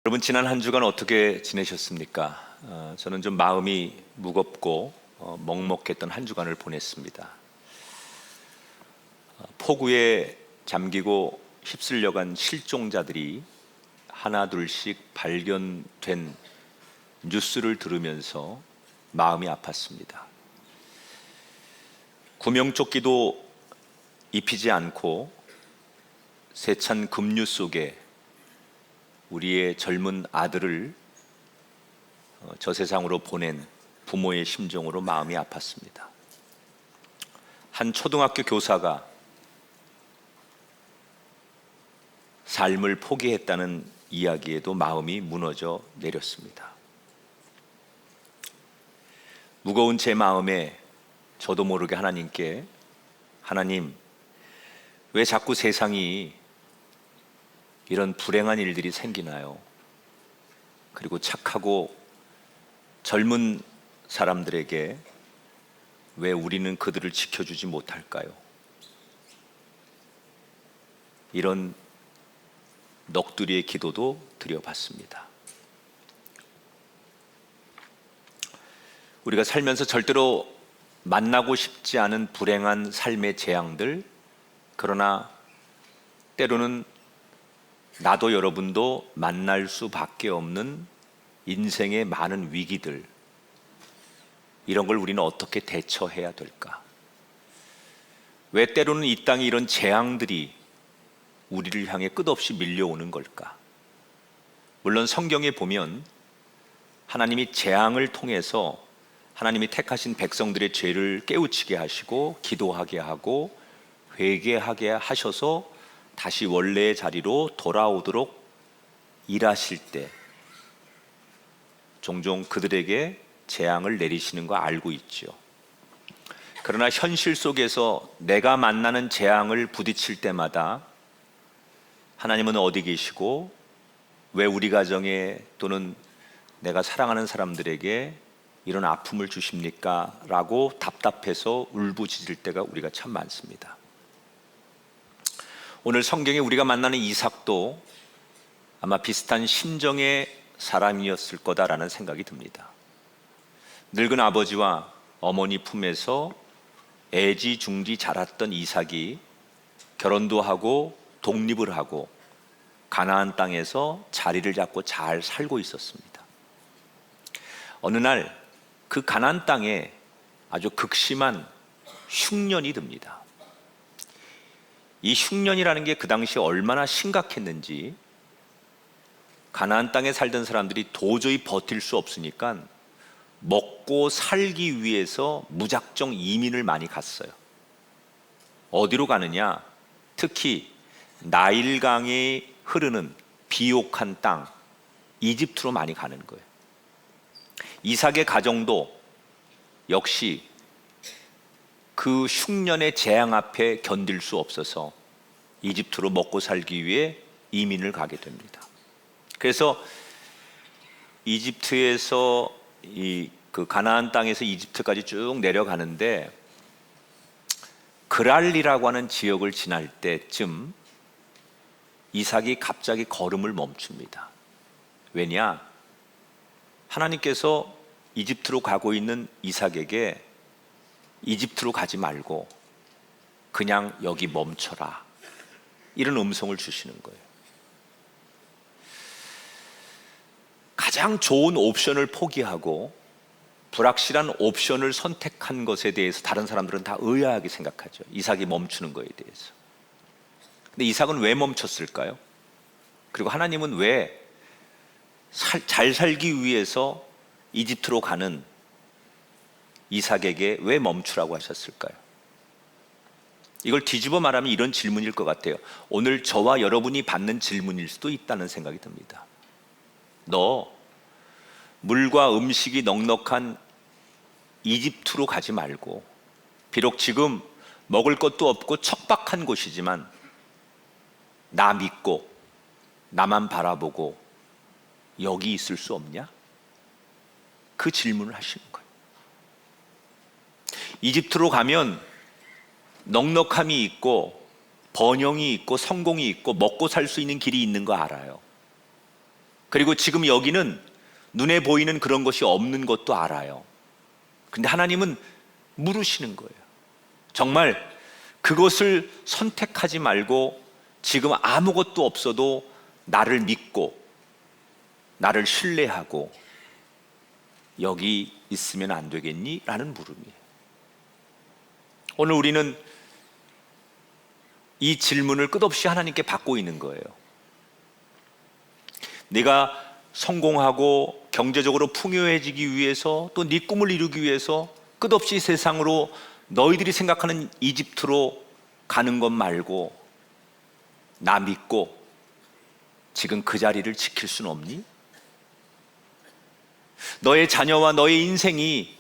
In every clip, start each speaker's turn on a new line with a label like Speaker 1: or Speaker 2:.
Speaker 1: 여러분, 지난 한 주간 어떻게 지내셨습니까? 저는 좀 마음이 무겁고 먹먹했던 한 주간을 보냈습니다. 폭우에 잠기고 휩쓸려간 실종자들이 하나 둘씩 발견된 뉴스를 들으면서 마음이 아팠습니다. 구명조끼도 입히지 않고 세찬 급류 속에 우리의 젊은 아들을 저 세상으로 보낸 부모의 심정으로 마음이 아팠습니다. 한 초등학교 교사가 삶을 포기했다는 이야기에도 마음이 무너져 내렸습니다. 무거운 제 마음에 저도 모르게 하나님께, 하나님, 왜 자꾸 세상이 이런 불행한 일들이 생기나요? 그리고 착하고 젊은 사람들에게 왜 우리는 그들을 지켜주지 못할까요? 이런 넋두리의 기도도 드려봤습니다. 우리가 살면서 절대로 만나고 싶지 않은 불행한 삶의 재앙들, 그러나 때로는 나도 여러분도 만날 수밖에 없는 인생의 많은 위기들, 이런 걸 우리는 어떻게 대처해야 될까? 왜 때로는 이 땅에 이런 재앙들이 우리를 향해 끝없이 밀려오는 걸까? 물론 성경에 보면 하나님이 재앙을 통해서 하나님이 택하신 백성들의 죄를 깨우치게 하시고 기도하게 하고 회개하게 하셔서 다시 원래의 자리로 돌아오도록 일하실 때 종종 그들에게 재앙을 내리시는 거 알고 있죠. 그러나 현실 속에서 내가 만나는 재앙을 부딪힐 때마다 하나님은 어디 계시고 왜 우리 가정에 또는 내가 사랑하는 사람들에게 이런 아픔을 주십니까? 라고 답답해서 울부짖을 때가 우리가 참 많습니다. 오늘 성경에 우리가 만나는 이삭도 아마 비슷한 심정의 사람이었을 거다라는 생각이 듭니다. 늙은 아버지와 어머니 품에서 애지중지 자랐던 이삭이 결혼도 하고 독립을 하고 가나안 땅에서 자리를 잡고 잘 살고 있었습니다. 어느 날 그 가나안 땅에 아주 극심한 흉년이 듭니다. 이 흉년이라는 게 그 당시에 얼마나 심각했는지 가나안 땅에 살던 사람들이 도저히 버틸 수 없으니까 먹고 살기 위해서 무작정 이민을 많이 갔어요. 어디로 가느냐? 특히 나일강이 흐르는 비옥한 땅, 이집트로 많이 가는 거예요. 이삭의 가정도 역시 그 흉년의 재앙 앞에 견딜 수 없어서 이집트로 먹고 살기 위해 이민을 가게 됩니다. 그래서 이집트에서 그 가나안 땅에서 이집트까지 쭉 내려가는데 그랄리라고 하는 지역을 지날 때쯤 이삭이 갑자기 걸음을 멈춥니다. 왜냐? 하나님께서 이집트로 가고 있는 이삭에게 이집트로 가지 말고 그냥 여기 멈춰라, 이런 음성을 주시는 거예요. 가장 좋은 옵션을 포기하고 불확실한 옵션을 선택한 것에 대해서 다른 사람들은 다 의아하게 생각하죠. 이삭이 멈추는 것에 대해서. 근데 이삭은 왜 멈췄을까요? 그리고 하나님은 왜 잘 살기 위해서 이집트로 가는 이삭에게 왜 멈추라고 하셨을까요? 이걸 뒤집어 말하면 이런 질문일 것 같아요. 오늘 저와 여러분이 받는 질문일 수도 있다는 생각이 듭니다. 너 물과 음식이 넉넉한 이집트로 가지 말고, 비록 지금 먹을 것도 없고 척박한 곳이지만 나 믿고 나만 바라보고 여기 있을 수 없냐? 그 질문을 하시는 거예요. 이집트로 가면 넉넉함이 있고 번영이 있고 성공이 있고 먹고 살 수 있는 길이 있는 거 알아요. 그리고 지금 여기는 눈에 보이는 그런 것이 없는 것도 알아요. 근데 하나님은 물으시는 거예요. 정말 그것을 선택하지 말고 지금 아무것도 없어도 나를 믿고 나를 신뢰하고 여기 있으면 안 되겠니? 라는 물음이에요. 오늘 우리는 이 질문을 끝없이 하나님께 받고 있는 거예요. 네가 성공하고 경제적으로 풍요해지기 위해서 또 네 꿈을 이루기 위해서 끝없이 세상으로 너희들이 생각하는 이집트로 가는 것 말고 나 믿고 지금 그 자리를 지킬 수는 없니? 너의 자녀와 너의 인생이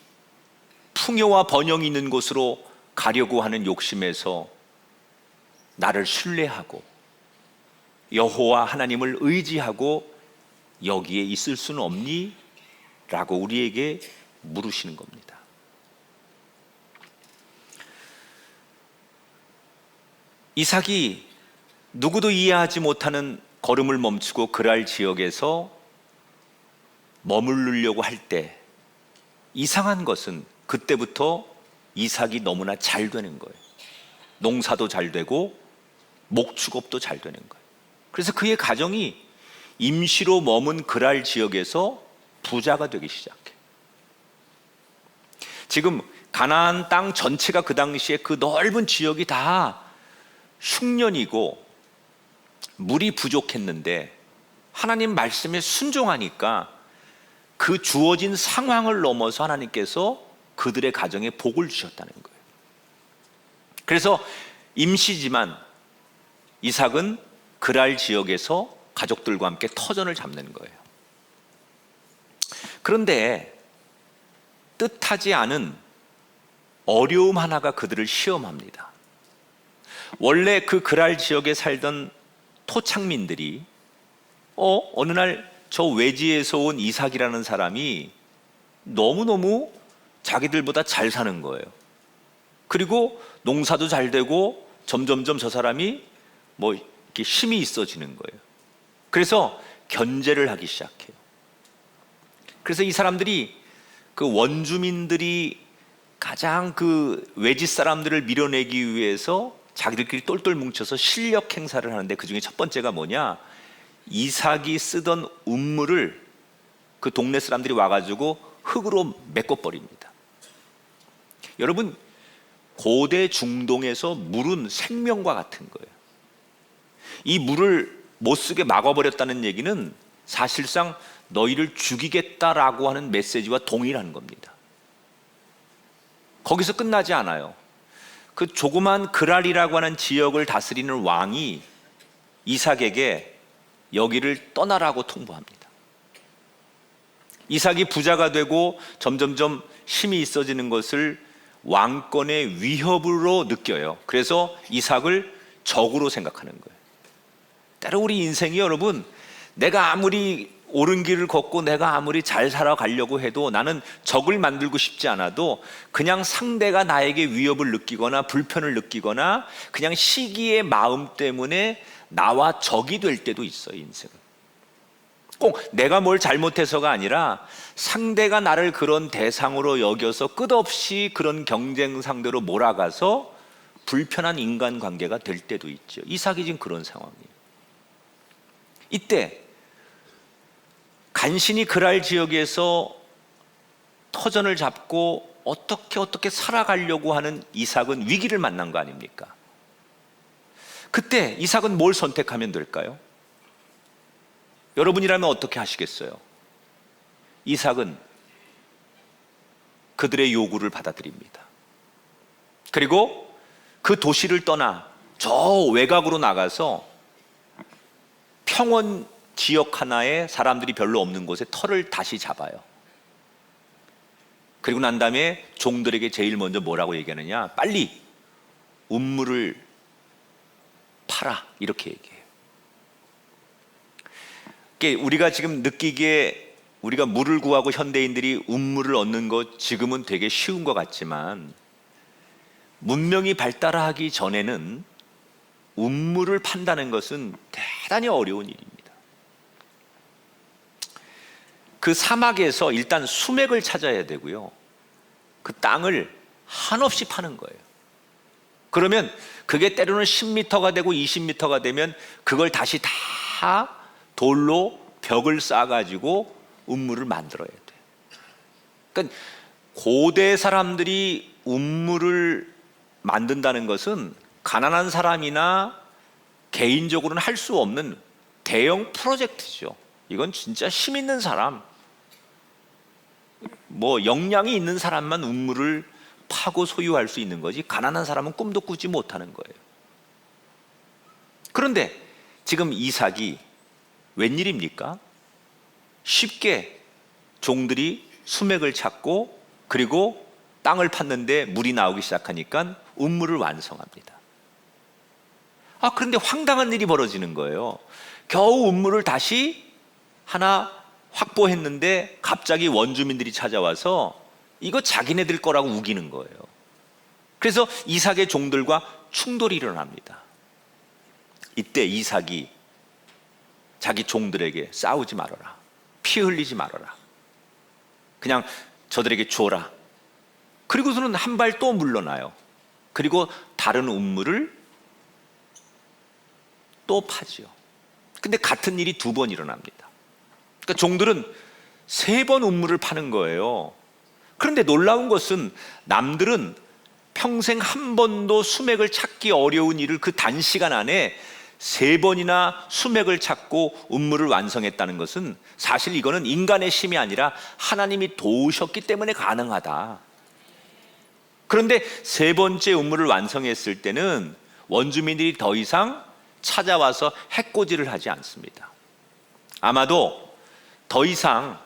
Speaker 1: 풍요와 번영이 있는 곳으로 가려고 하는 욕심에서 나를 신뢰하고 여호와 하나님을 의지하고 여기에 있을 수는 없니? 라고 우리에게 물으시는 겁니다. 이삭이 누구도 이해하지 못하는 걸음을 멈추고 그랄 지역에서 머무르려고 할 때 이상한 것은 그때부터 이삭이 너무나 잘 되는 거예요. 농사도 잘 되고 목축업도 잘 되는 거예요. 그래서 그의 가정이 임시로 머문 그랄 지역에서 부자가 되기 시작해요. 지금 가나안 땅 전체가 그 당시에 그 넓은 지역이 다 흉년이고 물이 부족했는데 하나님 말씀에 순종하니까 그 주어진 상황을 넘어서 하나님께서 그들의 가정에 복을 주셨다는 거예요. 그래서 임시지만 이삭은 그랄 지역에서 가족들과 함께 터전을 잡는 거예요. 그런데 뜻하지 않은 어려움 하나가 그들을 시험합니다. 원래 그 그랄 지역에 살던 토착민들이 어느 날 저 외지에서 온 이삭이라는 사람이 너무너무 자기들보다 잘 사는 거예요. 그리고 농사도 잘 되고 점점점 저 사람이 뭐 이렇게 힘이 있어지는 거예요. 그래서 견제를 하기 시작해요. 그래서 이 사람들이 그 원주민들이 가장 그 외지 사람들을 밀어내기 위해서 자기들끼리 똘똘 뭉쳐서 실력 행사를 하는데 그 중에 첫 번째가 뭐냐? 이삭이 쓰던 운물을 그 동네 사람들이 와가지고 흙으로 메꿔버립니다. 여러분, 고대 중동에서 물은 생명과 같은 거예요. 이 물을 못 쓰게 막아버렸다는 얘기는 사실상 너희를 죽이겠다라고 하는 메시지와 동일한 겁니다. 거기서 끝나지 않아요. 그 조그만 그랄이라고 하는 지역을 다스리는 왕이 이삭에게 여기를 떠나라고 통보합니다. 이삭이 부자가 되고 점점점 힘이 있어지는 것을 왕권의 위협으로 느껴요. 그래서 이삭을 적으로 생각하는 거예요. 때로 우리 인생이 여러분, 내가 아무리 옳은 길을 걷고 내가 아무리 잘 살아가려고 해도 나는 적을 만들고 싶지 않아도 그냥 상대가 나에게 위협을 느끼거나 불편을 느끼거나 그냥 시기의 마음 때문에 나와 적이 될 때도 있어요. 인생은 꼭 내가 뭘 잘못해서가 아니라 상대가 나를 그런 대상으로 여겨서 끝없이 그런 경쟁 상대로 몰아가서 불편한 인간관계가 될 때도 있죠. 이삭이 지금 그런 상황이에요. 이때 간신히 그랄 지역에서 터전을 잡고 어떻게 살아가려고 하는 이삭은 위기를 만난 거 아닙니까? 그때 이삭은 뭘 선택하면 될까요? 여러분이라면 어떻게 하시겠어요? 이삭은 그들의 요구를 받아들입니다. 그리고 그 도시를 떠나 저 외곽으로 나가서 평원 지역 하나에 사람들이 별로 없는 곳에 터를 다시 잡아요. 그리고 난 다음에 종들에게 제일 먼저 뭐라고 얘기하느냐? 빨리 운물을 팔아, 이렇게 얘기해요. 그러니까 우리가 지금 느끼기에 우리가 물을 구하고 현대인들이 운물을 얻는 것 지금은 되게 쉬운 것 같지만 문명이 발달하기 전에는 운물을 판다는 것은 대단히 어려운 일입니다. 그 사막에서 일단 수맥을 찾아야 되고요. 그 땅을 한없이 파는 거예요. 그러면 그게 때로는 10m가 되고 20m가 되면 그걸 다시 다 돌로 벽을 쌓아가지고 운물을 만들어야 돼. 그러니까 고대 사람들이 운물을 만든다는 것은 가난한 사람이나 개인적으로는 할 수 없는 대형 프로젝트죠. 이건 진짜 힘 있는 사람, 뭐 역량이 있는 사람만 운물을 파고 소유할 수 있는 거지, 가난한 사람은 꿈도 꾸지 못하는 거예요. 그런데 지금 이삭이 웬일입니까? 쉽게 종들이 수맥을 찾고 그리고 땅을 팠는데 물이 나오기 시작하니까 운물을 완성합니다. 그런데 황당한 일이 벌어지는 거예요. 겨우 운물을 다시 하나 확보했는데 갑자기 원주민들이 찾아와서 이거 자기네들 거라고 우기는 거예요. 그래서 이삭의 종들과 충돌이 일어납니다. 이때 이삭이 자기 종들에게 싸우지 말아라, 피 흘리지 말아라, 그냥 저들에게 주어라. 그리고서는 한 발 또 물러나요. 그리고 다른 운물을 또 파지요. 근데 같은 일이 2번 일어납니다. 그러니까 종들은 3번 운물을 파는 거예요. 그런데 놀라운 것은 남들은 평생 한 번도 수맥을 찾기 어려운 일을 그 단시간 안에 3번이나 수맥을 찾고 운물을 완성했다는 것은 사실 이거는 인간의 힘이 아니라 하나님이 도우셨기 때문에 가능하다. 그런데 3번째 운물을 완성했을 때는 원주민들이 더 이상 찾아와서 해코지를 하지 않습니다. 아마도 더 이상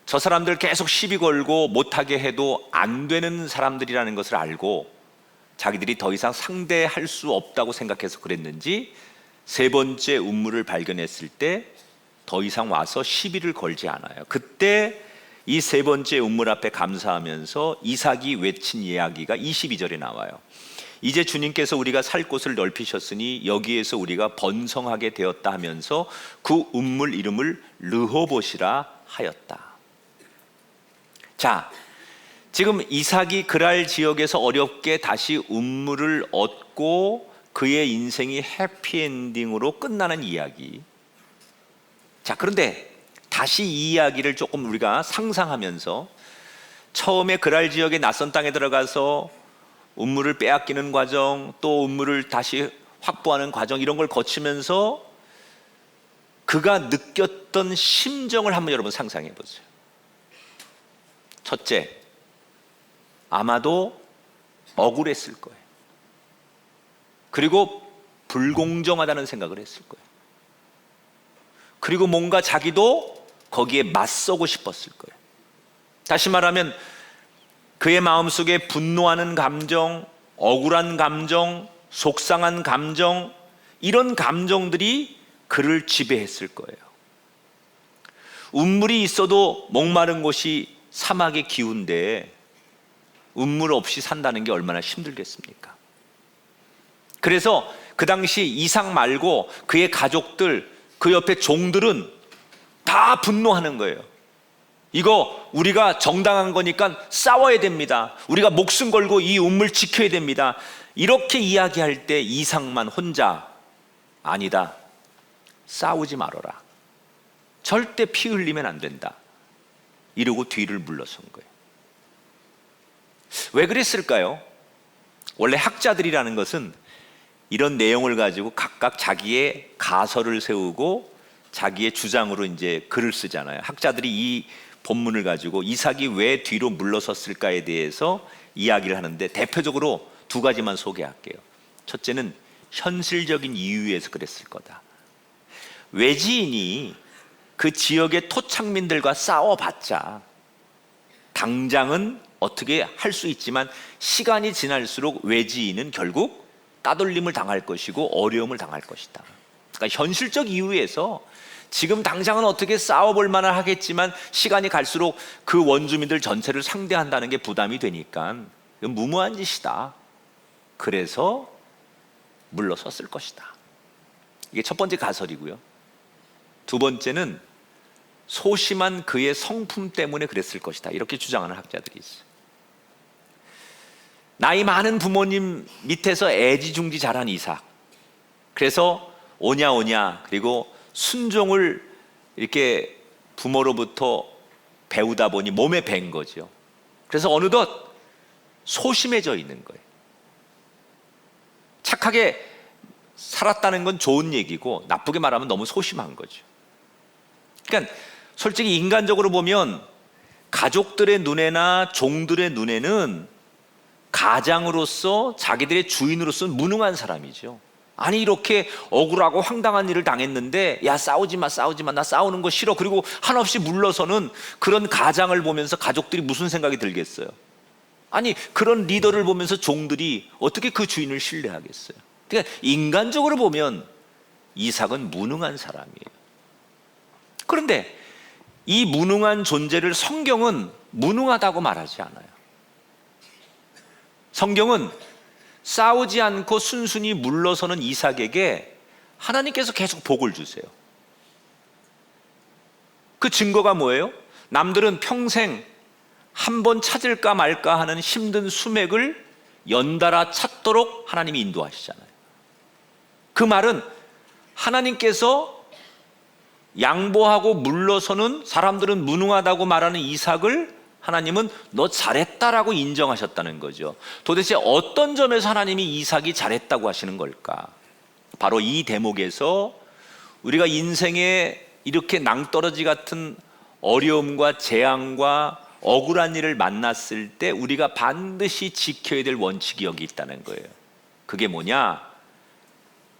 Speaker 1: 저 사람들 계속 시비 걸고 못하게 해도 안 되는 사람들이라는 것을 알고 자기들이 더 이상 상대할 수 없다고 생각해서 그랬는지 3번째 운물을 발견했을 때 더 이상 와서 시비를 걸지 않아요. 그때 이 3번째 운물 앞에 감사하면서 이삭이 외친 이야기가 22절에 나와요. 이제 주님께서 우리가 살 곳을 넓히셨으니 여기에서 우리가 번성하게 되었다 하면서 그 운물 이름을 르호봇이라 하였다. 자, 지금 이삭이 그랄 지역에서 어렵게 다시 운물을 얻고 그의 인생이 해피엔딩으로 끝나는 이야기. 자, 그런데 다시 이 이야기를 조금 우리가 상상하면서 처음에 그랄 지역의 낯선 땅에 들어가서 운물을 빼앗기는 과정, 또 운물을 다시 확보하는 과정, 이런 걸 거치면서 그가 느꼈던 심정을 한번 여러분 상상해 보세요. 첫째, 아마도 억울했을 거예요. 그리고 불공정하다는 생각을 했을 거예요. 그리고 뭔가 자기도 거기에 맞서고 싶었을 거예요. 다시 말하면 그의 마음속에 분노하는 감정, 억울한 감정, 속상한 감정, 이런 감정들이 그를 지배했을 거예요. 운물이 있어도 목마른 곳이 사막의 기운데 운물 없이 산다는 게 얼마나 힘들겠습니까? 그래서 그 당시 이삭 말고 그의 가족들, 그 옆에 종들은 다 분노하는 거예요. 이거 우리가 정당한 거니까 싸워야 됩니다. 우리가 목숨 걸고 이 운물 지켜야 됩니다. 이렇게 이야기할 때 이삭만 혼자 아니다, 싸우지 말아라, 절대 피 흘리면 안 된다, 이러고 뒤를 물러선 거예요. 왜 그랬을까요? 원래 학자들이라는 것은 이런 내용을 가지고 각각 자기의 가설을 세우고 자기의 주장으로 이제 글을 쓰잖아요. 학자들이 이 본문을 가지고 이삭이 왜 뒤로 물러섰을까에 대해서 이야기를 하는데 대표적으로 2가지만 소개할게요. 첫째는 현실적인 이유에서 그랬을 거다. 외지인이 그 지역의 토착민들과 싸워봤자 당장은 어떻게 할 수 있지만 시간이 지날수록 외지인은 결국 따돌림을 당할 것이고 어려움을 당할 것이다. 그러니까 현실적 이유에서 지금 당장은 어떻게 싸워볼 만은 하겠지만 시간이 갈수록 그 원주민들 전체를 상대한다는 게 부담이 되니까 이건 무모한 짓이다. 그래서 물러섰을 것이다. 이게 첫 번째 가설이고요. 2번째는 소심한 그의 성품 때문에 그랬을 것이다. 이렇게 주장하는 학자들이 있어요. 나이 많은 부모님 밑에서 애지중지 자란 이삭. 그래서 오냐 오냐 그리고 순종을 이렇게 부모로부터 배우다 보니 몸에 밴 거죠. 그래서 어느덧 소심해져 있는 거예요. 착하게 살았다는 건 좋은 얘기고 나쁘게 말하면 너무 소심한 거죠. 그러니까 솔직히 인간적으로 보면 가족들의 눈에나 종들의 눈에는 가장으로서 자기들의 주인으로서는 무능한 사람이죠. 아니 이렇게 억울하고 황당한 일을 당했는데 야 싸우지 마 나 싸우는 거 싫어 그리고 한없이 물러서는 그런 가장을 보면서 가족들이 무슨 생각이 들겠어요? 아니 그런 리더를 보면서 종들이 어떻게 그 주인을 신뢰하겠어요? 그러니까 인간적으로 보면 이삭은 무능한 사람이에요. 그런데 이 무능한 존재를 성경은 무능하다고 말하지 않아요. 성경은 싸우지 않고 순순히 물러서는 이삭에게 하나님께서 계속 복을 주세요. 그 증거가 뭐예요? 남들은 평생 한 번 찾을까 말까 하는 힘든 수맥을 연달아 찾도록 하나님이 인도하시잖아요. 그 말은 하나님께서 양보하고 물러서는 사람들은 무능하다고 말하는 이삭을 하나님은 너 잘했다라고 인정하셨다는 거죠. 도대체 어떤 점에서 하나님이 이삭이 잘했다고 하시는 걸까? 바로 이 대목에서 우리가 인생에 이렇게 낭떠러지 같은 어려움과 재앙과 억울한 일을 만났을 때 우리가 반드시 지켜야 될 원칙이 여기 있다는 거예요. 그게 뭐냐?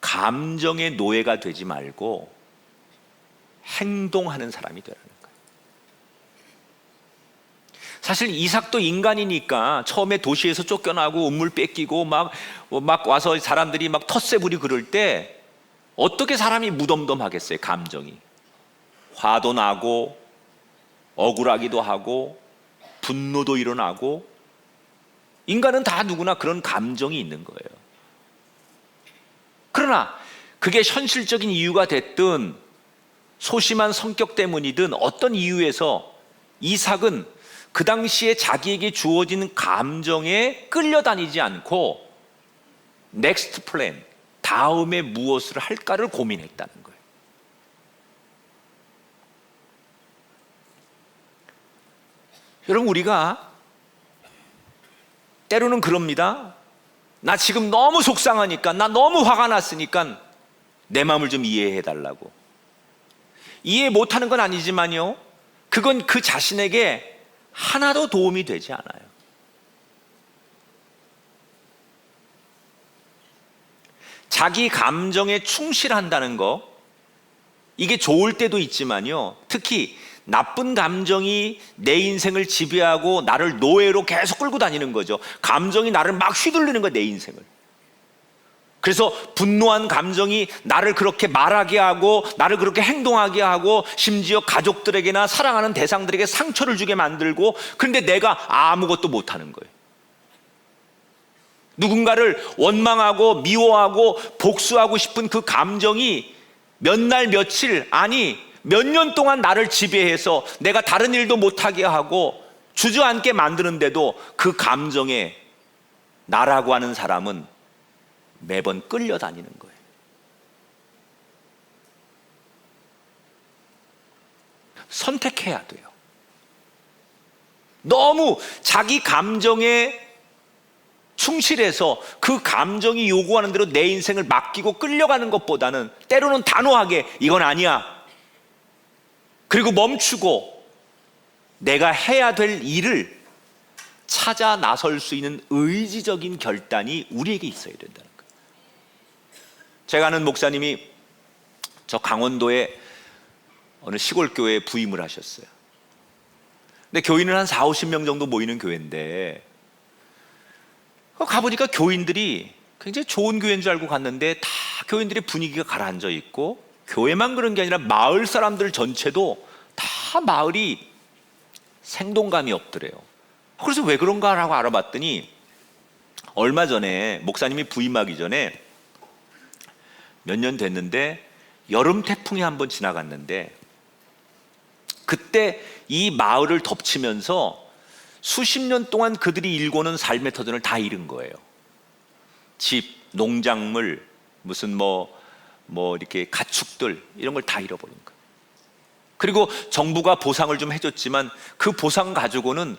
Speaker 1: 감정의 노예가 되지 말고 행동하는 사람이 되라는 거예요. 사실 이삭도 인간이니까 처음에 도시에서 쫓겨나고 우물 뺏기고 막 와서 사람들이 막 텃세 부리고 그럴 때 어떻게 사람이 무덤덤하겠어요? 감정이 화도 나고 억울하기도 하고 분노도 일어나고 인간은 다 누구나 그런 감정이 있는 거예요. 그러나 그게 현실적인 이유가 됐든 소심한 성격 때문이든 어떤 이유에서 이삭은 그 당시에 자기에게 주어진 감정에 끌려다니지 않고 넥스트 플랜, 다음에 무엇을 할까를 고민했다는 거예요. 여러분 우리가 때로는 그럽니다. 나 지금 너무 속상하니까 나 너무 화가 났으니까 내 마음을 좀 이해해 달라고. 이해 못하는 건 아니지만요 그건 그 자신에게 하나도 도움이 되지 않아요. 자기 감정에 충실한다는 거 이게 좋을 때도 있지만요 특히 나쁜 감정이 내 인생을 지배하고 나를 노예로 계속 끌고 다니는 거죠. 감정이 나를 막 휘둘리는 거예요, 내 인생을. 그래서 분노한 감정이 나를 그렇게 말하게 하고 나를 그렇게 행동하게 하고 심지어 가족들에게나 사랑하는 대상들에게 상처를 주게 만들고 그런데 내가 아무것도 못하는 거예요. 누군가를 원망하고 미워하고 복수하고 싶은 그 감정이 몇 날 며칠 아니 몇 년 동안 나를 지배해서 내가 다른 일도 못하게 하고 주저앉게 만드는데도 그 감정에 나라고 하는 사람은 매번 끌려다니는 거예요. 선택해야 돼요. 너무 자기 감정에 충실해서 그 감정이 요구하는 대로 내 인생을 맡기고 끌려가는 것보다는 때로는 단호하게 이건 아니야. 그리고 멈추고 내가 해야 될 일을 찾아 나설 수 있는 의지적인 결단이 우리에게 있어야 된다는 거예요. 제가 아는 목사님이 저 강원도의 어느 시골 교회에 부임을 하셨어요. 근데 교인은 한 4, 50명 정도 모이는 교회인데 가보니까 교인들이 굉장히 좋은 교회인 줄 알고 갔는데 다 교인들의 분위기가 가라앉아 있고 교회만 그런 게 아니라 마을 사람들 전체도 다 마을이 생동감이 없더래요. 그래서 왜 그런가라고 알아봤더니 얼마 전에 목사님이 부임하기 전에 몇 년 됐는데 여름 태풍이 한번 지나갔는데 그때 이 마을을 덮치면서 수십 년 동안 그들이 일궈놓은 삶의 터전을 다 잃은 거예요. 집, 농작물, 무슨 이렇게 가축들, 이런 걸 다 잃어버린 거예요. 그리고 정부가 보상을 좀 해줬지만 그 보상 가지고는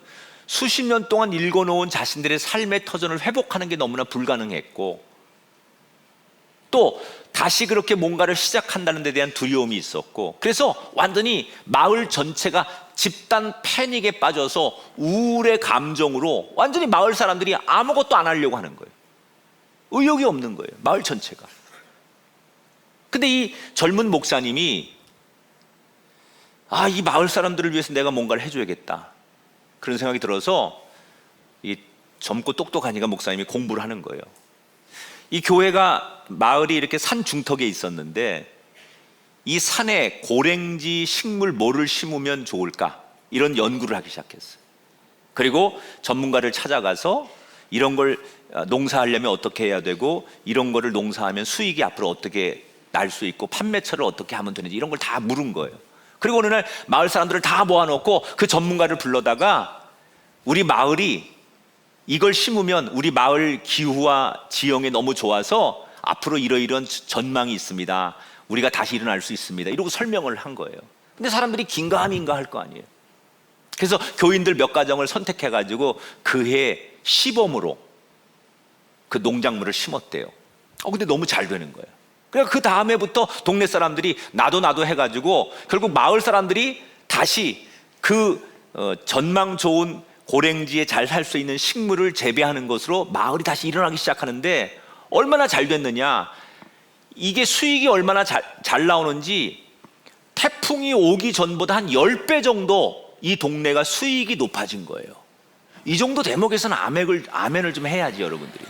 Speaker 1: 수십 년 동안 일궈놓은 자신들의 삶의 터전을 회복하는 게 너무나 불가능했고, 또 다시 그렇게 뭔가를 시작한다는 데 대한 두려움이 있었고, 그래서 완전히 마을 전체가 집단 패닉에 빠져서 우울의 감정으로 완전히 마을 사람들이 아무것도 안 하려고 하는 거예요. 의욕이 없는 거예요, 마을 전체가. 근데 이 젊은 목사님이 이 마을 사람들을 위해서 내가 뭔가를 해줘야겠다, 그런 생각이 들어서 이 젊고 똑똑하니까 목사님이 공부를 하는 거예요. 이 교회가 마을이 이렇게 산 중턱에 있었는데 이 산에 고랭지 식물 뭐를 심으면 좋을까, 이런 연구를 하기 시작했어요. 그리고 전문가를 찾아가서 이런 걸 농사하려면 어떻게 해야 되고, 이런 거를 농사하면 수익이 앞으로 어떻게 날 수 있고, 판매처를 어떻게 하면 되는지, 이런 걸 다 물은 거예요. 그리고 어느 날 마을 사람들을 다 모아놓고 그 전문가를 불러다가 우리 마을이 이걸 심으면 우리 마을 기후와 지형에 너무 좋아서 앞으로 이러이러한 전망이 있습니다, 우리가 다시 일어날 수 있습니다, 이러고 설명을 한 거예요. 근데 사람들이 긴가민가 할 거 아니에요. 그래서 교인들 몇 가정을 선택해가지고 그해 시범으로 그 농작물을 심었대요. 근데 너무 잘 되는 거예요. 그래서 그 다음에부터 동네 사람들이 나도 해가지고 결국 마을 사람들이 다시 그 전망 좋은 고랭지에 잘 살 수 있는 식물을 재배하는 것으로 마을이 다시 일어나기 시작하는데, 얼마나 잘 됐느냐, 이게 수익이 얼마나 잘 나오는지 태풍이 오기 전보다 한 10배 정도 이 동네가 수익이 높아진 거예요. 이 정도 대목에서는 아멘을 좀 해야지, 여러분들이.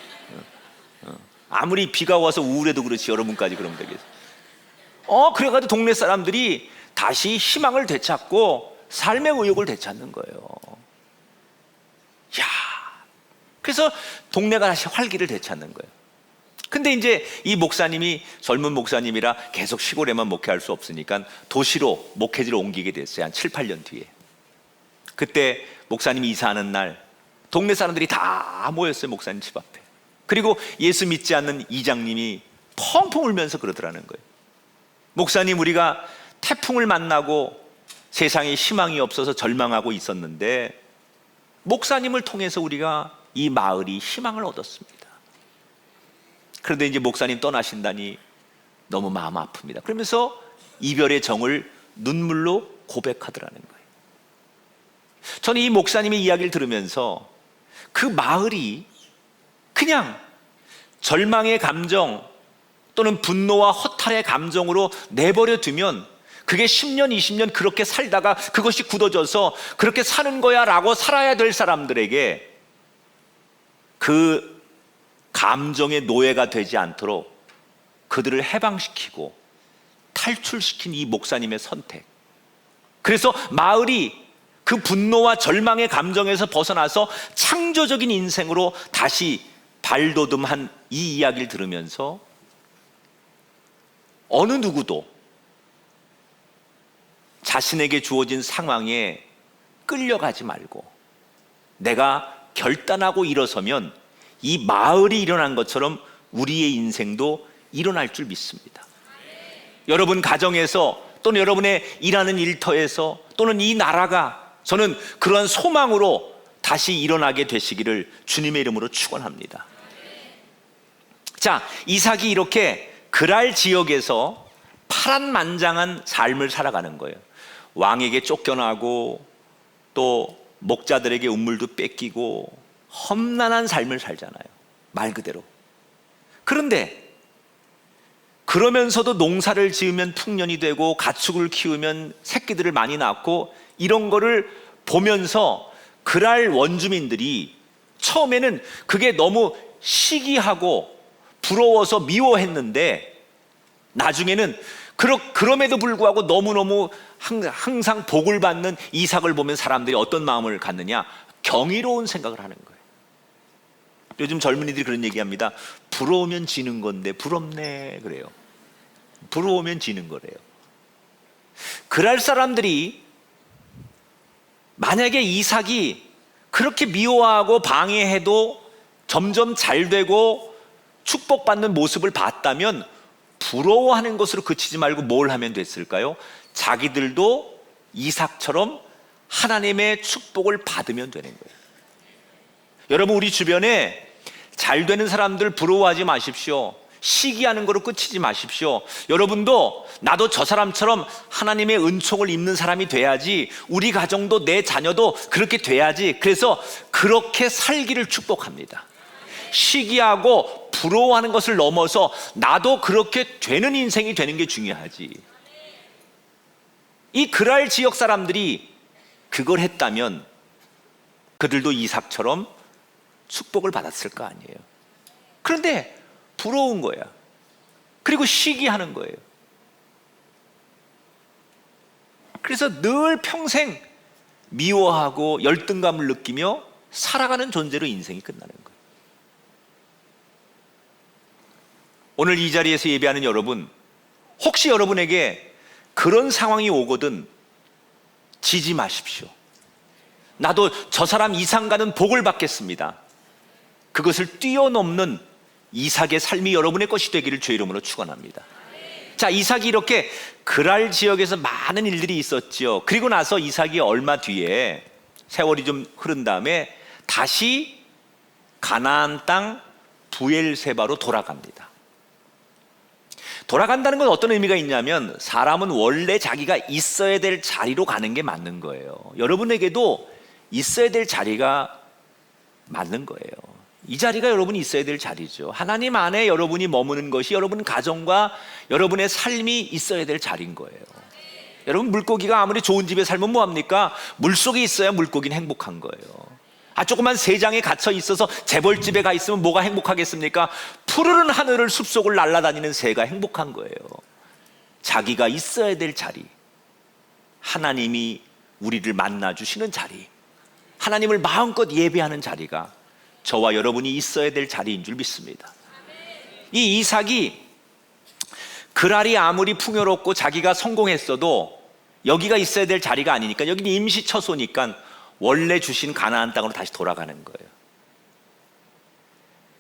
Speaker 1: 아무리 비가 와서 우울해도 그렇지, 여러분까지 그러면 되겠어요. 그래가지고 동네 사람들이 다시 희망을 되찾고 삶의 의욕을 되찾는 거예요. 그래서 동네가 다시 활기를 되찾는 거예요. 근데 이제 이 목사님이 젊은 목사님이라 계속 시골에만 목회할 수 없으니까 도시로 목회지를 옮기게 됐어요. 한 7, 8년 뒤에. 그때 목사님이 이사하는 날 동네 사람들이 다 모였어요, 목사님 집 앞에. 그리고 예수 믿지 않는 이장님이 펑펑 울면서 그러더라는 거예요. 목사님, 우리가 태풍을 만나고 세상에 희망이 없어서 절망하고 있었는데 목사님을 통해서 우리가 이 마을이 희망을 얻었습니다. 그런데 이제 목사님 떠나신다니 너무 마음 아픕니다. 그러면서 이별의 정을 눈물로 고백하더라는 거예요. 저는 이 목사님의 이야기를 들으면서 그 마을이 그냥 절망의 감정 또는 분노와 허탈의 감정으로 내버려 두면 그게 10년, 20년 그렇게 살다가 그것이 굳어져서 그렇게 사는 거야 라고 살아야 될 사람들에게 그 감정의 노예가 되지 않도록 그들을 해방시키고 탈출시킨 이 목사님의 선택. 그래서 마을이 그 분노와 절망의 감정에서 벗어나서 창조적인 인생으로 다시 발돋움한 이 이야기를 들으면서 어느 누구도 자신에게 주어진 상황에 끌려가지 말고 내가 결단하고 일어서면 이 마을이 일어난 것처럼 우리의 인생도 일어날 줄 믿습니다. 여러분 가정에서 또는 여러분의 일하는 일터에서 또는 이 나라가, 저는 그러한 소망으로 다시 일어나게 되시기를 주님의 이름으로 축원합니다. 자, 이삭이 이렇게 그랄 지역에서 파란만장한 삶을 살아가는 거예요. 왕에게 쫓겨나고 또 목자들에게 우물도 뺏기고 험난한 삶을 살잖아요, 말 그대로. 그런데 그러면서도 농사를 지으면 풍년이 되고 가축을 키우면 새끼들을 많이 낳고 이런 거를 보면서 그랄 원주민들이 처음에는 그게 너무 시기하고 부러워서 미워했는데 나중에는 그럼에도 불구하고 너무너무 항상 복을 받는 이삭을 보면 사람들이 어떤 마음을 갖느냐? 경이로운 생각을 하는 거예요. 요즘 젊은이들이 그런 얘기합니다. 부러우면 지는 건데 부럽네 그래요. 부러우면 지는 거래요. 그랄 사람들이 만약에 이삭이 그렇게 미워하고 방해해도 점점 잘 되고 축복받는 모습을 봤다면 부러워하는 것으로 그치지 말고 뭘 하면 됐을까요? 자기들도 이삭처럼 하나님의 축복을 받으면 되는 거예요. 여러분, 우리 주변에 잘 되는 사람들 부러워하지 마십시오. 시기하는 거로 끝이지 마십시오. 여러분도 나도 저 사람처럼 하나님의 은총을 입는 사람이 돼야지, 우리 가정도 내 자녀도 그렇게 돼야지, 그래서 그렇게 살기를 축복합니다. 시기하고 부러워하는 것을 넘어서 나도 그렇게 되는 인생이 되는 게 중요하지. 이 그랄 지역 사람들이 그걸 했다면 그들도 이삭처럼 축복을 받았을 거 아니에요. 그런데 부러운 거야. 그리고 시기하는 거예요. 그래서 늘 평생 미워하고 열등감을 느끼며 살아가는 존재로 인생이 끝나는 거예요. 오늘 이 자리에서 예배하는 여러분, 혹시 여러분에게 그런 상황이 오거든 지지 마십시오. 나도 저 사람 이상 가는 복을 받겠습니다. 그것을 뛰어넘는 이삭의 삶이 여러분의 것이 되기를 주의 이름으로 축원합니다. 자, 이삭이 이렇게 그랄 지역에서 많은 일들이 있었죠. 그리고 나서 이삭이 얼마 뒤에 세월이 좀 흐른 다음에 다시 가나안 땅 브엘세바로 돌아갑니다. 돌아간다는 건 어떤 의미가 있냐면, 사람은 원래 자기가 있어야 될 자리로 가는 게 맞는 거예요. 여러분에게도 있어야 될 자리가 맞는 거예요. 이 자리가 여러분이 있어야 될 자리죠. 하나님 안에 여러분이 머무는 것이 여러분 가정과 여러분의 삶이 있어야 될 자리인 거예요. 여러분, 물고기가 아무리 좋은 집에 살면 뭐합니까? 물속에 있어야 물고기는 행복한 거예요. 조그만 새장에 갇혀 있어서 재벌집에 가 있으면 뭐가 행복하겠습니까? 푸르른 하늘을 숲속을 날아다니는 새가 행복한 거예요. 자기가 있어야 될 자리, 하나님이 우리를 만나주시는 자리, 하나님을 마음껏 예배하는 자리가 저와 여러분이 있어야 될 자리인 줄 믿습니다. 이 이삭이 그랄이 아무리 풍요롭고 자기가 성공했어도 여기가 있어야 될 자리가 아니니까, 여기는 임시 처소니까 원래 주신 가나안 땅으로 다시 돌아가는 거예요.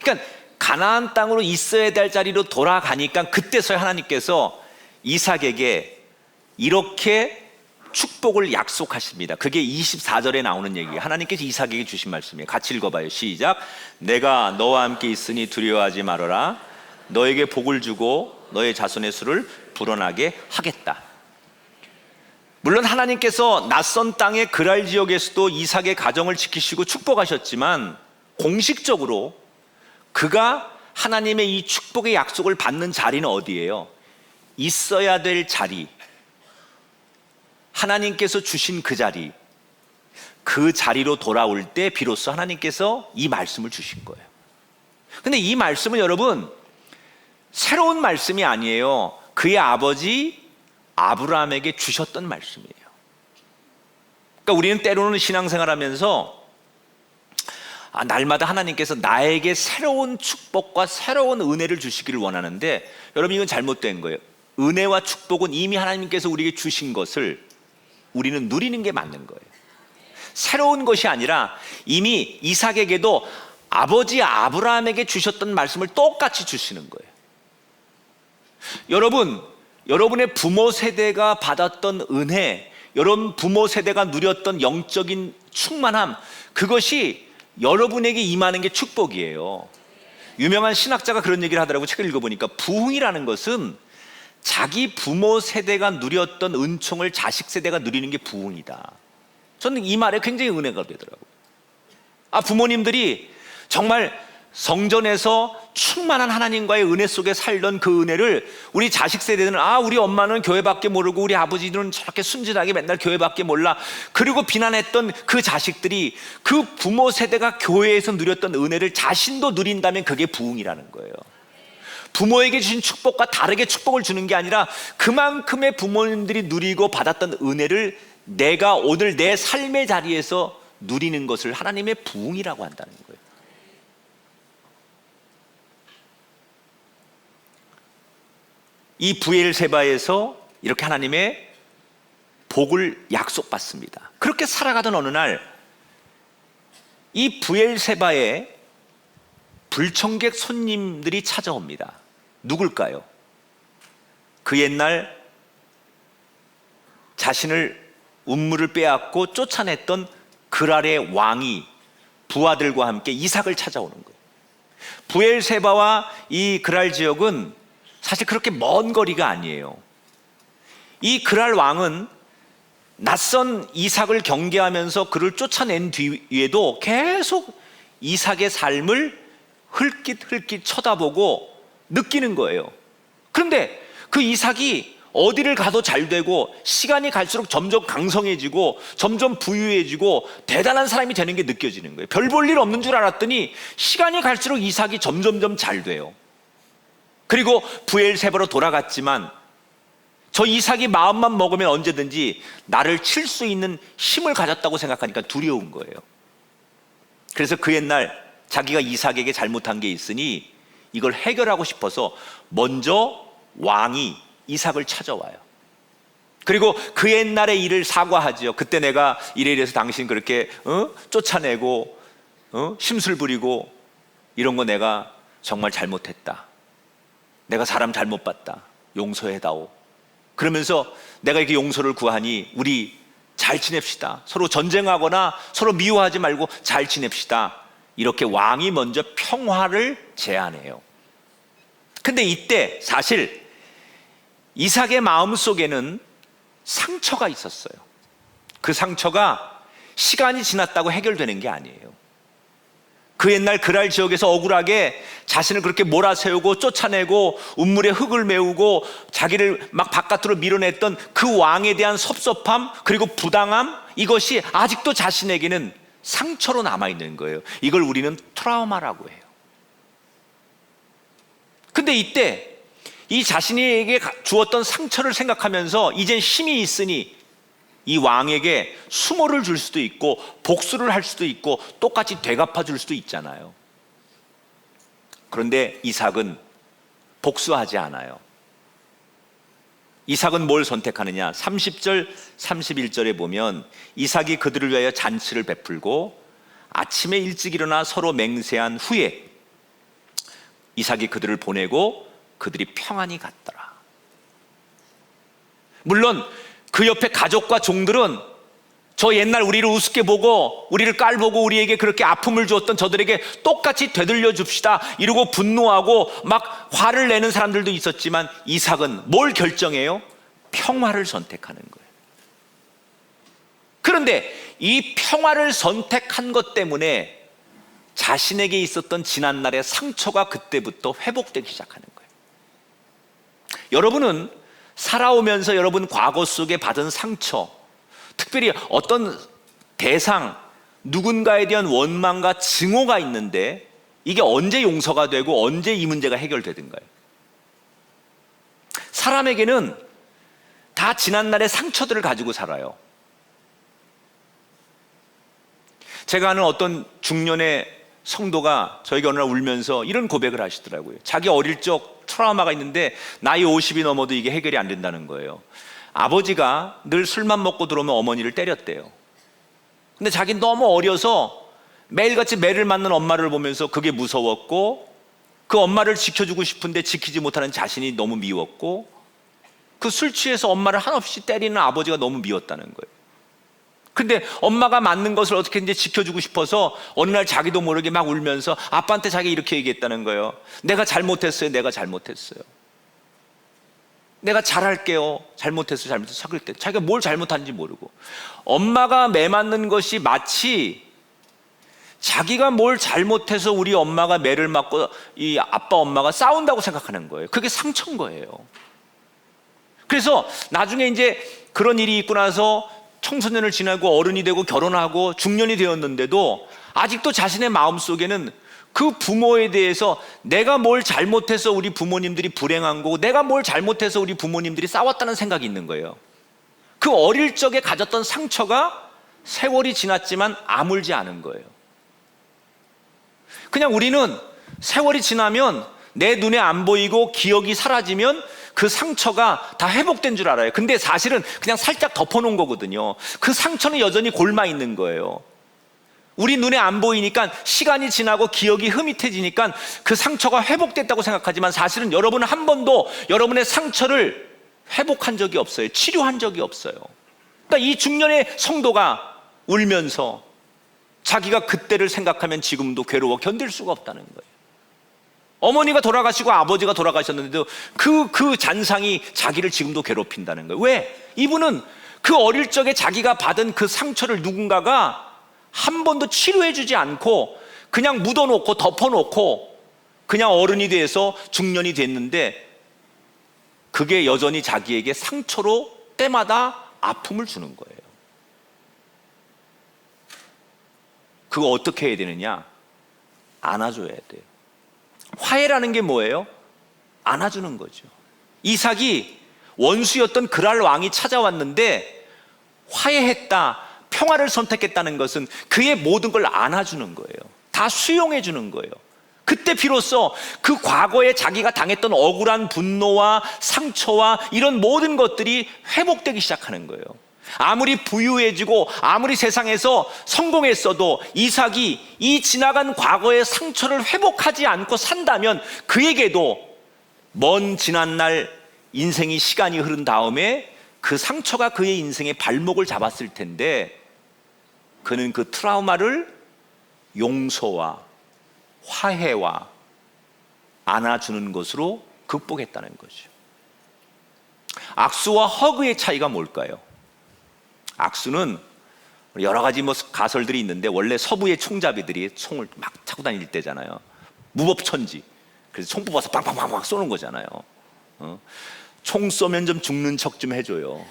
Speaker 1: 그러니까 가나안 땅으로 있어야 될 자리로 돌아가니까 그때서야 하나님께서 이삭에게 이렇게 축복을 약속하십니다. 그게 24절에 나오는 얘기예요. 하나님께서 이삭에게 주신 말씀이에요. 같이 읽어봐요. 시작. 내가 너와 함께 있으니 두려워하지 말아라. 너에게 복을 주고 너의 자손의 수를 불어나게 하겠다. 물론 하나님께서 낯선 땅의 그랄 지역에서도 이삭의 가정을 지키시고 축복하셨지만, 공식적으로 그가 하나님의 이 축복의 약속을 받는 자리는 어디예요? 있어야 될 자리, 하나님께서 주신 그 자리, 그 자리로 돌아올 때 비로소 하나님께서 이 말씀을 주신 거예요. 근데 이 말씀은 여러분 새로운 말씀이 아니에요. 그의 아버지 아브라함에게 주셨던 말씀이에요. 그러니까 우리는 때로는 신앙생활하면서 날마다 하나님께서 나에게 새로운 축복과 새로운 은혜를 주시기를 원하는데, 여러분, 이건 잘못된 거예요. 은혜와 축복은 이미 하나님께서 우리에게 주신 것을 우리는 누리는 게 맞는 거예요. 새로운 것이 아니라 이미 이삭에게도 아버지 아브라함에게 주셨던 말씀을 똑같이 주시는 거예요. 여러분의 부모 세대가 받았던 은혜, 여러분 부모 세대가 누렸던 영적인 충만함, 그것이 여러분에게 임하는 게 축복이에요. 유명한 신학자가 그런 얘기를 하더라고요. 책을 읽어보니까 부흥이라는 것은 자기 부모 세대가 누렸던 은총을 자식 세대가 누리는 게 부흥이다. 저는 이 말에 굉장히 은혜가 되더라고요. 부모님들이 정말 성전에서 충만한 하나님과의 은혜 속에 살던 그 은혜를 우리 자식 세대는, 우리 엄마는 교회밖에 모르고 우리 아버지는 저렇게 순진하게 맨날 교회밖에 몰라, 그리고 비난했던 그 자식들이 그 부모 세대가 교회에서 누렸던 은혜를 자신도 누린다면 그게 부흥이라는 거예요. 부모에게 주신 축복과 다르게 축복을 주는 게 아니라 그만큼의 부모님들이 누리고 받았던 은혜를 내가 오늘 내 삶의 자리에서 누리는 것을 하나님의 부흥이라고 한다는 거예요. 이 브엘세바에서 이렇게 하나님의 복을 약속받습니다. 그렇게 살아가던 어느 날 이 브엘세바에 불청객 손님들이 찾아옵니다. 누굴까요? 그 옛날 자신을 운물을 빼앗고 쫓아냈던 그랄의 왕이 부하들과 함께 이삭을 찾아오는 거예요. 브엘세바와 이 그랄 지역은 사실 그렇게 먼 거리가 아니에요. 이 그랄 왕은 낯선 이삭을 경계하면서 그를 쫓아낸 뒤에도 계속 이삭의 삶을 흘낏흘낏 쳐다보고 느끼는 거예요. 그런데 그 이삭이 어디를 가도 잘 되고 시간이 갈수록 점점 강성해지고 점점 부유해지고 대단한 사람이 되는 게 느껴지는 거예요. 별 볼 일 없는 줄 알았더니 시간이 갈수록 이삭이 점점점 잘 돼요. 그리고 브엘세바로 돌아갔지만 저 이삭이 마음만 먹으면 언제든지 나를 칠 수 있는 힘을 가졌다고 생각하니까 두려운 거예요. 그래서 그 옛날 자기가 이삭에게 잘못한 게 있으니 이걸 해결하고 싶어서 먼저 왕이 이삭을 찾아와요. 그리고 그 옛날의 일을 사과하지요. 그때 내가 이래 이래서 당신 그렇게 쫓아내고 심술 부리고 이런 거 내가 정말 잘못했다. 내가 사람 잘못 봤다. 용서해다오. 그러면서 내가 이렇게 용서를 구하니 우리 잘 지냅시다. 서로 전쟁하거나 서로 미워하지 말고 잘 지냅시다. 이렇게 왕이 먼저 평화를 제안해요. 근데 이때 사실 이삭의 마음속에는 상처가 있었어요. 그 상처가 시간이 지났다고 해결되는 게 아니에요. 그 옛날 그랄 지역에서 억울하게 자신을 그렇게 몰아세우고 쫓아내고 운물에 흙을 메우고 자기를 막 바깥으로 밀어냈던 그 왕에 대한 섭섭함 그리고 부당함, 이것이 아직도 자신에게는 상처로 남아있는 거예요. 이걸 우리는 트라우마라고 해요. 근데 이때 이 자신에게 주었던 상처를 생각하면서 이젠 힘이 있으니 이 왕에게 수모를 줄 수도 있고 복수를 할 수도 있고 똑같이 되갚아 줄 수도 있잖아요. 그런데 이삭은 복수하지 않아요. 이삭은 뭘 선택하느냐? 30절 31절에 보면 이삭이 그들을 위하여 잔치를 베풀고 아침에 일찍 일어나 서로 맹세한 후에 이삭이 그들을 보내고 그들이 평안히 갔더라. 물론 그 옆에 가족과 종들은 저 옛날 우리를 우습게 보고 우리를 깔보고 우리에게 그렇게 아픔을 주었던 저들에게 똑같이 되돌려 줍시다 이러고 분노하고 막 화를 내는 사람들도 있었지만 이삭은 뭘 결정해요? 평화를 선택하는 거예요. 그런데 이 평화를 선택한 것 때문에 자신에게 있었던 지난날의 상처가 그때부터 회복되기 시작하는 거예요. 여러분은 살아오면서 여러분 과거 속에 받은 상처, 특별히 어떤 대상, 누군가에 대한 원망과 증오가 있는데 이게 언제 용서가 되고 언제 이 문제가 해결되든가요? 사람에게는 다 지난날의 상처들을 가지고 살아요. 제가 아는 어떤 중년의 성도가 저에게 어느 날 울면서 이런 고백을 하시더라고요. 자기 어릴 적 트라우마가 있는데 나이 50이 넘어도 이게 해결이 안 된다는 거예요. 아버지가 늘 술만 먹고 들어오면 어머니를 때렸대요. 근데 자기는 너무 어려서 매일같이 매를 맞는 엄마를 보면서 그게 무서웠고 그 엄마를 지켜주고 싶은데 지키지 못하는 자신이 너무 미웠고 그 술 취해서 엄마를 한없이 때리는 아버지가 너무 미웠다는 거예요. 근데 엄마가 맞는 것을 어떻게 이제 지켜주고 싶어서 어느 날 자기도 모르게 막 울면서 아빠한테 자기가 이렇게 얘기했다는 거예요. 내가 잘못했어요. 내가 잘못했어요. 내가 잘할게요. 잘못했어요. 그럴 때 자기가 뭘 잘못한지 모르고 엄마가 매 맞는 것이 마치 자기가 뭘 잘못해서 우리 엄마가 매를 맞고 이 아빠 엄마가 싸운다고 생각하는 거예요. 그게 상처인 거예요. 그래서 나중에 이제 그런 일이 있고 나서 청소년을 지나고 어른이 되고 결혼하고 중년이 되었는데도 아직도 자신의 마음속에는 그 부모에 대해서 내가 뭘 잘못해서 우리 부모님들이 불행한 거고 내가 뭘 잘못해서 우리 부모님들이 싸웠다는 생각이 있는 거예요. 그 어릴 적에 가졌던 상처가 세월이 지났지만 아물지 않은 거예요. 그냥 우리는 세월이 지나면 내 눈에 안 보이고 기억이 사라지면 그 상처가 다 회복된 줄 알아요. 근데 사실은 그냥 살짝 덮어놓은 거거든요. 그 상처는 여전히 골마 있는 거예요. 우리 눈에 안 보이니까 시간이 지나고 기억이 흐릿해지니까 그 상처가 회복됐다고 생각하지만 사실은 여러분은 한 번도 여러분의 상처를 회복한 적이 없어요. 치료한 적이 없어요. 그러니까 이 중년의 성도가 울면서 자기가 그때를 생각하면 지금도 괴로워 견딜 수가 없다는 거예요. 어머니가 돌아가시고 아버지가 돌아가셨는데도 그 잔상이 자기를 지금도 괴롭힌다는 거예요. 왜? 이분은 그 어릴 적에 자기가 받은 그 상처를 누군가가 한 번도 치료해주지 않고 그냥 묻어놓고 덮어놓고 그냥 어른이 돼서 중년이 됐는데 그게 여전히 자기에게 상처로 때마다 아픔을 주는 거예요. 그거 어떻게 해야 되느냐? 안아줘야 돼요. 화해라는 게 뭐예요? 안아주는 거죠. 이삭이 원수였던 그랄 왕이 찾아왔는데 화해했다, 평화를 선택했다는 것은 그의 모든 걸 안아주는 거예요. 다 수용해 주는 거예요. 그때 비로소 그 과거에 자기가 당했던 억울한 분노와 상처와 이런 모든 것들이 회복되기 시작하는 거예요. 아무리 부유해지고 아무리 세상에서 성공했어도 이삭이 이 지나간 과거의 상처를 회복하지 않고 산다면 그에게도 먼 지난날 인생이 시간이 흐른 다음에 그 상처가 그의 인생의 발목을 잡았을 텐데 그는 그 트라우마를 용서와 화해와 안아주는 것으로 극복했다는 거죠. 악수와 허그의 차이가 뭘까요? 악수는 여러 가지 가설들이 있는데 원래 서부의 총잡이들이 총을 막 차고 다닐 때잖아요. 무법천지. 그래서 총 뽑아서 빵빵빵빵 쏘는 거잖아요. 총 쏘면 좀 죽는 척 좀 해줘요.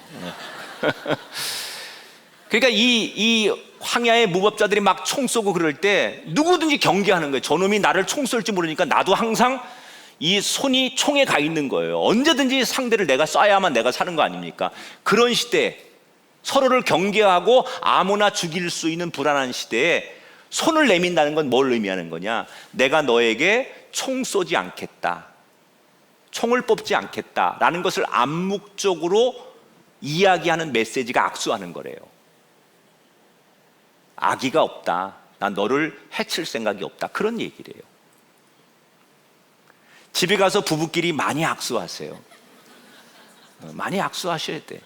Speaker 1: 그러니까 이 황야의 무법자들이 막 총 쏘고 그럴 때 누구든지 경계하는 거예요. 저놈이 나를 총 쏠지 모르니까 나도 항상 이 손이 총에 가 있는 거예요. 언제든지 상대를 내가 쏴야만 내가 사는 거 아닙니까? 그런 시대에 서로를 경계하고 아무나 죽일 수 있는 불안한 시대에 손을 내민다는 건 뭘 의미하는 거냐? 내가 너에게 총 쏘지 않겠다, 총을 뽑지 않겠다라는 것을 암묵적으로 이야기하는 메시지가 악수하는 거래요. 악의가 없다, 난 너를 해칠 생각이 없다, 그런 얘기래요. 집에 가서 부부끼리 많이 악수하세요. 많이 악수하셔야 돼.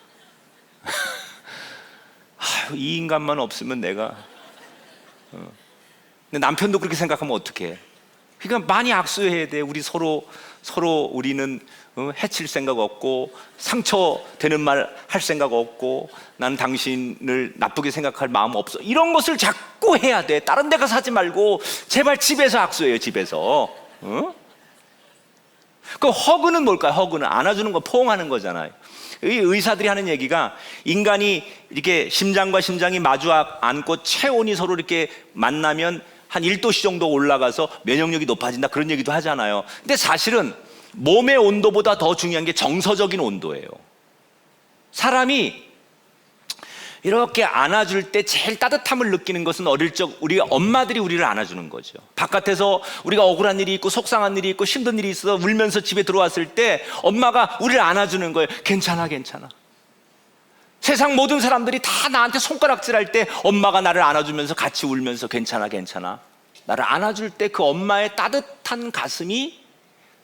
Speaker 1: 이 인간만 없으면 내가 근데 남편도 그렇게 생각하면 어떡해? 그러니까 많이 악수해야 돼. 우리 서로 우리는 해칠 생각 없고 상처되는 말 할 생각 없고 난 당신을 나쁘게 생각할 마음 없어, 이런 것을 자꾸 해야 돼. 다른 데 가서 하지 말고 제발 집에서 악수해요. 집에서. 그 허그는 뭘까요? 허그는 안아주는 거, 포옹하는 거잖아요. 이 의사들이 하는 얘기가 인간이 이렇게 심장과 심장이 마주 앉고 체온이 서로 이렇게 만나면 한 1도씨 정도 올라가서 면역력이 높아진다, 그런 얘기도 하잖아요. 근데 사실은 몸의 온도보다 더 중요한 게 정서적인 온도예요. 사람이 이렇게 안아줄 때 제일 따뜻함을 느끼는 것은 어릴 적 우리 엄마들이 우리를 안아주는 거죠. 바깥에서 우리가 억울한 일이 있고 속상한 일이 있고 힘든 일이 있어 울면서 집에 들어왔을 때 엄마가 우리를 안아주는 거예요. 괜찮아, 괜찮아. 세상 모든 사람들이 다 나한테 손가락질할 때 엄마가 나를 안아주면서 같이 울면서 괜찮아, 괜찮아. 나를 안아줄 때 그 엄마의 따뜻한 가슴이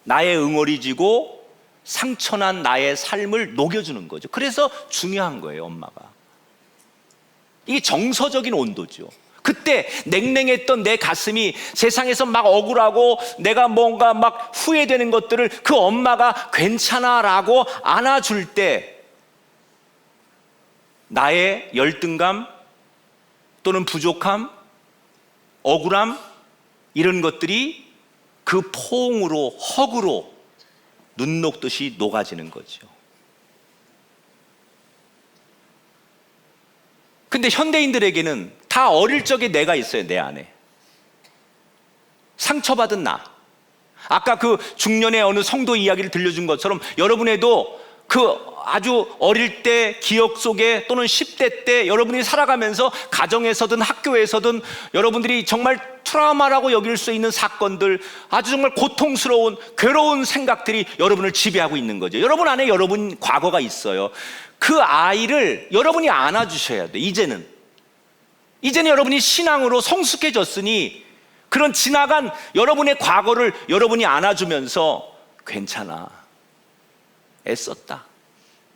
Speaker 1: 나의 응어리지고 상처난 나의 삶을 녹여주는 거죠. 그래서 중요한 거예요, 엄마가. 이게 정서적인 온도죠. 그때 냉랭했던 내 가슴이 세상에서 막 억울하고 내가 뭔가 막 후회되는 것들을 그 엄마가 괜찮아 라고 안아줄 때 나의 열등감 또는 부족함, 억울함, 이런 것들이 그 포옹으로, 허그로 눈 녹듯이 녹아지는 거죠. 근데 현대인들에게는 다 어릴 적에 내가 있어요. 내 안에 상처받은 나. 아까 그 중년의 어느 성도 이야기를 들려준 것처럼 여러분에도 그 아주 어릴 때 기억 속에 또는 10대 때 여러분이 살아가면서 가정에서든 학교에서든 여러분들이 정말 트라우마라고 여길 수 있는 사건들, 아주 정말 고통스러운 괴로운 생각들이 여러분을 지배하고 있는 거죠. 여러분 안에 여러분 과거가 있어요. 그 아이를 여러분이 안아주셔야 돼. 이제는 여러분이 신앙으로 성숙해졌으니 그런 지나간 여러분의 과거를 여러분이 안아주면서 괜찮아, 애썼다,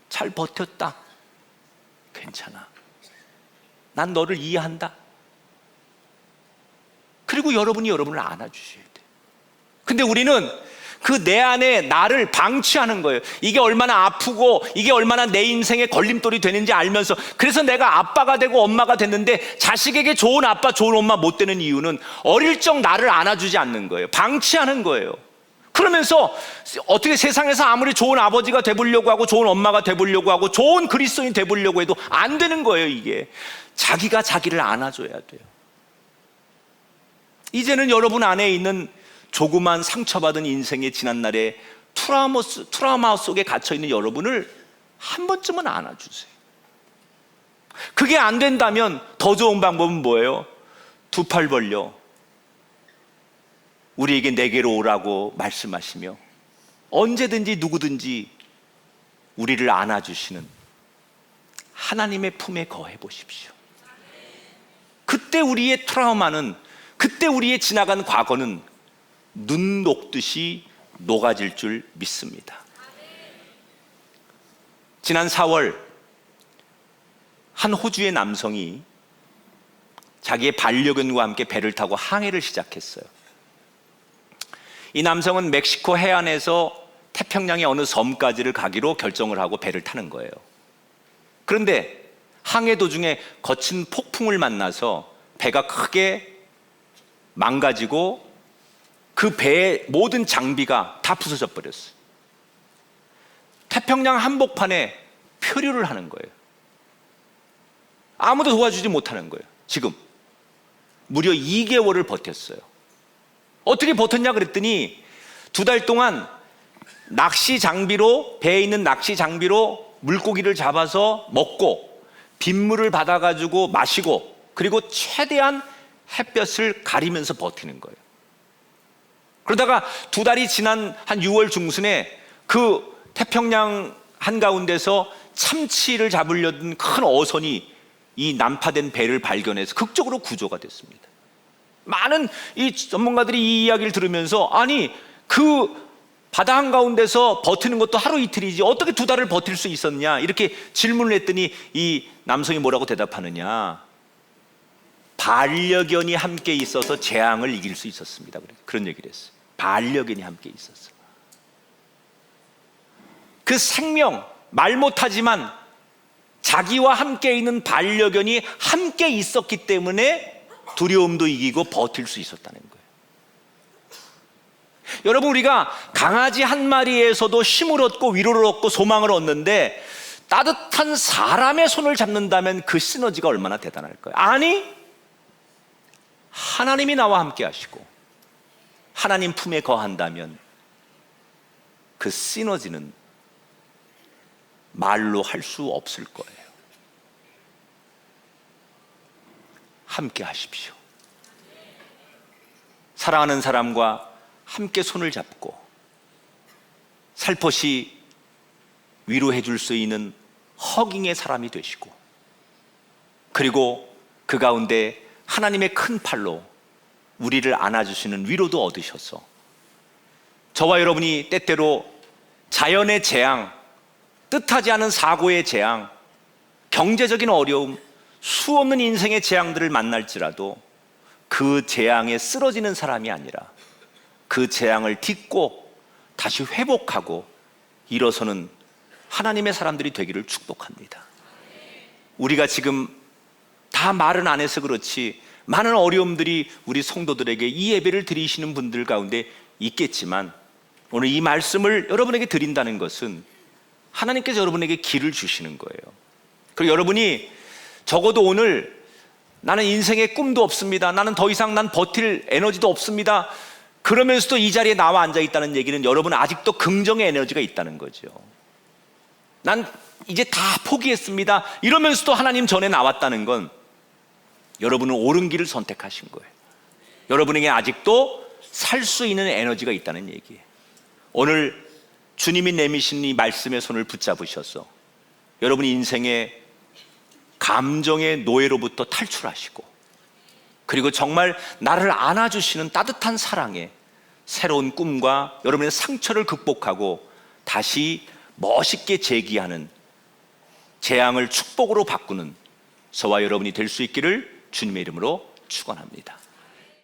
Speaker 1: 잘 버텼다, 괜찮아, 난 너를 이해한다. 그리고 여러분이 여러분을 안아주셔야 돼. 근데 우리는 그 내 안에 나를 방치하는 거예요. 이게 얼마나 아프고 이게 얼마나 내 인생의 걸림돌이 되는지 알면서, 그래서 내가 아빠가 되고 엄마가 됐는데 자식에게 좋은 아빠 좋은 엄마 못 되는 이유는 어릴 적 나를 안아주지 않는 거예요. 방치하는 거예요. 그러면서 어떻게 세상에서 아무리 좋은 아버지가 되보려고 하고 좋은 엄마가 되보려고 하고 좋은 그리스도인 되보려고 해도 안 되는 거예요. 이게 자기가 자기를 안아줘야 돼요. 이제는 여러분 안에 있는 조그만 상처받은 인생의 지난날의 트라우마 속에 갇혀있는 여러분을 한 번쯤은 안아주세요. 그게 안 된다면 더 좋은 방법은 뭐예요? 두 팔 벌려 우리에게 내게로 오라고 말씀하시며 언제든지 누구든지 우리를 안아주시는 하나님의 품에 거해 보십시오. 그때 우리의 트라우마는, 그때 우리의 지나간 과거는 눈 녹듯이 녹아질 줄 믿습니다. 지난 4월 한 호주의 남성이 자기의 반려견과 함께 배를 타고 항해를 시작했어요. 이 남성은 멕시코 해안에서 태평양의 어느 섬까지를 가기로 결정을 하고 배를 타는 거예요. 그런데 항해 도중에 거친 폭풍을 만나서 배가 크게 망가지고 그 배의 모든 장비가 다 부서져 버렸어요. 태평양 한복판에 표류를 하는 거예요. 아무도 도와주지 못하는 거예요. 지금 무려 2개월을 버텼어요. 어떻게 버텼냐 그랬더니 2달 동안 낚시 장비로, 배에 있는 낚시 장비로 물고기를 잡아서 먹고 빗물을 받아가지고 마시고, 그리고 최대한 햇볕을 가리면서 버티는 거예요. 그러다가 2달이 지난 한 6월 중순에 그 태평양 한가운데서 참치를 잡으려던 큰 어선이 이 난파된 배를 발견해서 극적으로 구조가 됐습니다. 많은 이 전문가들이 이 이야기를 들으면서, 아니 그 바다 한가운데서 버티는 것도 하루 이틀이지 어떻게 2달을 버틸 수 있었냐, 이렇게 질문을 했더니 이 남성이 뭐라고 대답하느냐, 반려견이 함께 있어서 재앙을 이길 수 있었습니다. 그런 얘기를 했어요. 반려견이 함께 있었어. 그 생명, 말 못하지만 자기와 함께 있는 반려견이 함께 있었기 때문에 두려움도 이기고 버틸 수 있었다는 거예요. 여러분, 우리가 강아지 한 마리에서도 힘을 얻고 위로를 얻고 소망을 얻는데 따뜻한 사람의 손을 잡는다면 그 시너지가 얼마나 대단할까요? 아니, 하나님이 나와 함께 하시고 하나님 품에 거한다면 그 시너지는 말로 할 수 없을 거예요. 함께 하십시오. 사랑하는 사람과 함께 손을 잡고 살포시 위로해 줄 수 있는 허깅의 사람이 되시고, 그리고 그 가운데 하나님의 큰 팔로 우리를 안아주시는 위로도 얻으셔서 저와 여러분이 때때로 자연의 재앙, 뜻하지 않은 사고의 재앙, 경제적인 어려움, 수없는 인생의 재앙들을 만날지라도 그 재앙에 쓰러지는 사람이 아니라 그 재앙을 딛고 다시 회복하고 일어서는 하나님의 사람들이 되기를 축복합니다. 우리가 지금 다 말은 안 해서 그렇지 많은 어려움들이 우리 성도들에게 이 예배를 드리시는 분들 가운데 있겠지만, 오늘 이 말씀을 여러분에게 드린다는 것은 하나님께서 여러분에게 길을 주시는 거예요. 그리고 여러분이 적어도 오늘 나는 인생에 꿈도 없습니다, 나는 더 이상 난 버틸 에너지도 없습니다, 그러면서도 이 자리에 나와 앉아 있다는 얘기는 여러분 아직도 긍정의 에너지가 있다는 거죠. 난 이제 다 포기했습니다, 이러면서도 하나님 전에 나왔다는 건 여러분은 옳은 길을 선택하신 거예요. 여러분에게 아직도 살 수 있는 에너지가 있다는 얘기예요. 오늘 주님이 내미신 이 말씀의 손을 붙잡으셔서 여러분이 인생의 감정의 노예로부터 탈출하시고, 그리고 정말 나를 안아주시는 따뜻한 사랑에 새로운 꿈과 여러분의 상처를 극복하고 다시 멋있게 재기하는, 재앙을 축복으로 바꾸는 저와 여러분이 될 수 있기를 주님의 이름으로 축원합니다.